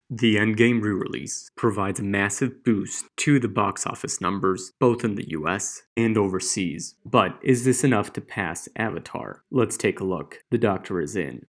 The Endgame Re-Release provides a massive boost to the box office numbers, both in the US and overseas. But is this enough to pass Avatar? Let's take a look. The doctor is in.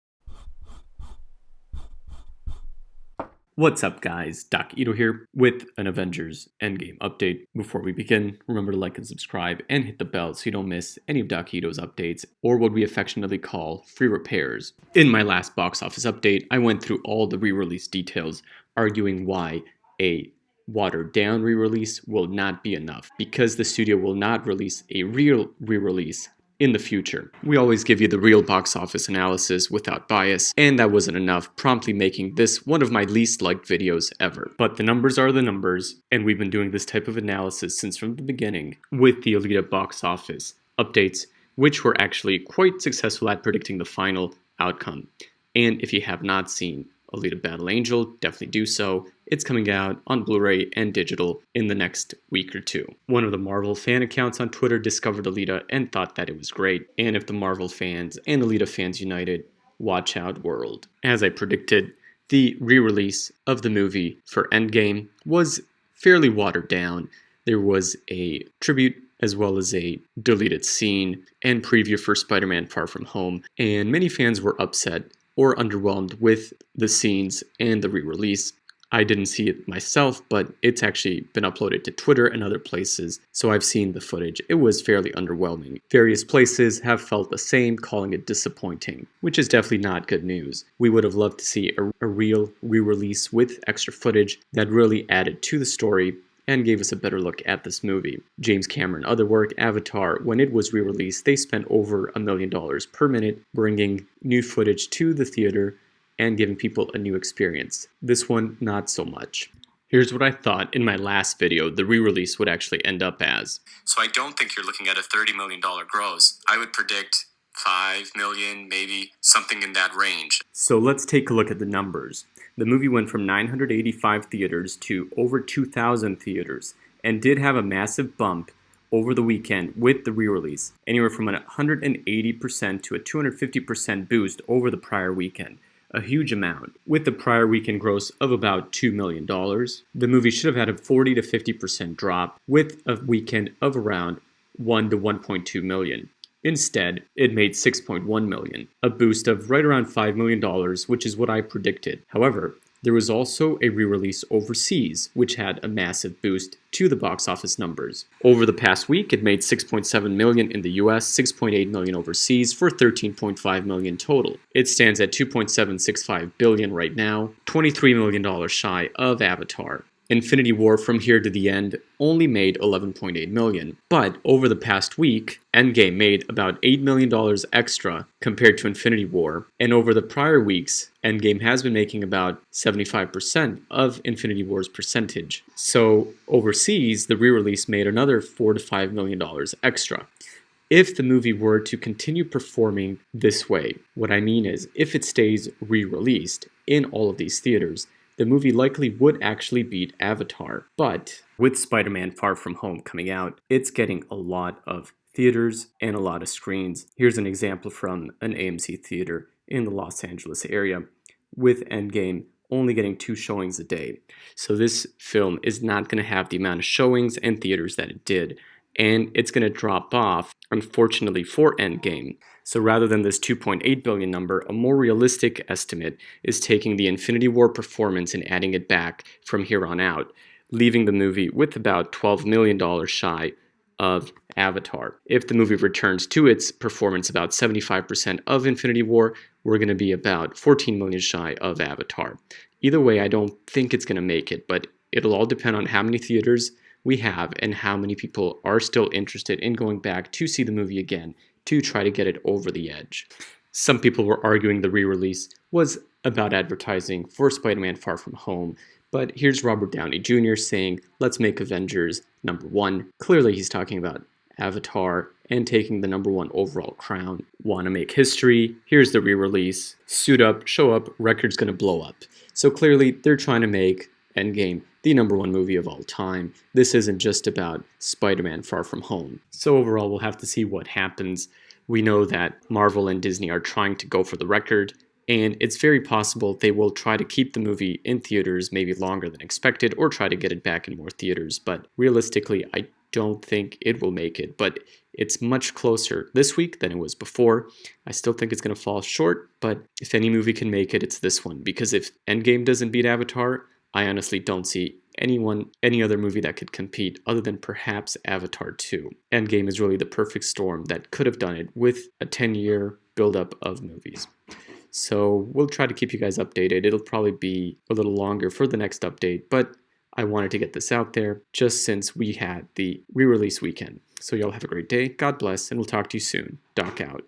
What's up, guys? Doc Ito here with an Avengers Endgame update. Before we begin, remember to like and subscribe and hit the bell so you don't miss any of Doc Ito's updates, or what we affectionately call free repairs. In my last box office update, I went through all the re-release details, arguing why a watered down re-release will not be enough, because the studio will not release a real re-release in the future. We always give you the real box office analysis without bias, and that wasn't enough, promptly making this one of my least liked videos ever. But the numbers are the numbers, and we've been doing this type of analysis since from the beginning with the Alita box office updates, which were actually quite successful at predicting the final outcome. And if you have not seen Alita Battle Angel, definitely do so. It's coming out on Blu-ray and digital in the next week or two. One of the Marvel fan accounts on Twitter discovered Alita and thought that it was great. And if the Marvel fans and Alita fans united, watch out world. As I predicted, the re-release of the movie for Endgame was fairly watered down. There was a tribute as well as a deleted scene and preview for Spider-Man Far From Home, and many fans were upset or underwhelmed with the scenes and the re-release. I didn't see it myself, but it's actually been uploaded to Twitter and other places, so I've seen the footage. It was fairly underwhelming. Various places have felt the same, calling it disappointing, which is definitely not good news. We would have loved to see a real re-release with extra footage that really added to the story and gave us a better look at this movie. James Cameron other work, Avatar, when it was re-released, they spent over $1 million per minute bringing new footage to the theater and giving people a new experience. This one, not so much. Here's what I thought in my last video the re-release would actually end up as. So I don't think you're looking at a $30 million gross. I would predict 5 million, maybe something in that range. So let's take a look at the numbers. The movie went from 985 theaters to over 2,000 theaters and did have a massive bump over the weekend with the re-release, anywhere from a 180% to a 250% boost over the prior weekend. A huge amount. With the prior weekend gross of about $2 million, the movie should have had a 40 to 50% drop with a weekend of around 1 to 1.2 million. Instead, it made 6.1 million, a boost of right around $5 million, which is what I predicted. However, there was also a re-release overseas, which had a massive boost to the box office numbers. Over the past week, it made 6.7 million in the US, 6.8 million overseas, for 13.5 million total. It stands at 2.765 billion right now, $23 million shy of Avatar. Infinity War From Here to the End only made 11.8 million, but over the past week, Endgame made about $8 million extra compared to Infinity War, and over the prior weeks, Endgame has been making about 75% of Infinity War's percentage. So overseas, the re-release made another $4 to $5 million extra. If the movie were to continue performing this way, what I mean is, if it stays re-released in all of these theaters, the movie likely would actually beat Avatar. But with Spider-Man Far From Home coming out, it's getting a lot of theaters and a lot of screens. Here's an example from an AMC theater in the Los Angeles area, with Endgame only getting 2 showings a day. So this film is not going to have the amount of showings and theaters that it did, and it's going to drop off, unfortunately, for Endgame. So rather than this 2.8 billion number, a more realistic estimate is taking the Infinity War performance and adding it back from here on out, leaving the movie with about $12 million shy of Avatar. If the movie returns to its performance about 75% of Infinity War, we're going to be about 14 million shy of Avatar. Either way, I don't think it's going to make it, but it'll all depend on how many theaters we have and how many people are still interested in going back to see the movie again to try to get it over the edge. Some people were arguing the re-release was about advertising for Spider-Man Far From Home, but here's Robert Downey Jr. saying, let's make Avengers #1. Clearly he's talking about Avatar and taking the #1 overall crown. Want to make history? Here's the re-release. Suit up, show up, record's gonna blow up. So clearly they're trying to make Endgame the #1 movie of all time. This isn't just about Spider-Man Far From Home. So overall, we'll have to see what happens. We know that Marvel and Disney are trying to go for the record, And it's very possible they will try to keep the movie in theaters maybe longer than expected or try to get it back in more theaters. But realistically, I don't think it will make it. But it's much closer this week than it was before. I still think it's going to fall short, but if any movie can make it, it's this one. Because if Endgame doesn't beat Avatar, I honestly don't see any other movie that could compete other than perhaps Avatar 2. Endgame is really the perfect storm that could have done it with a 10-year buildup of movies. So we'll try to keep you guys updated. It'll probably be a little longer for the next update, but I wanted to get this out there just since we had the re-release weekend. So y'all have a great day. God bless, and we'll talk to you soon. Doc out.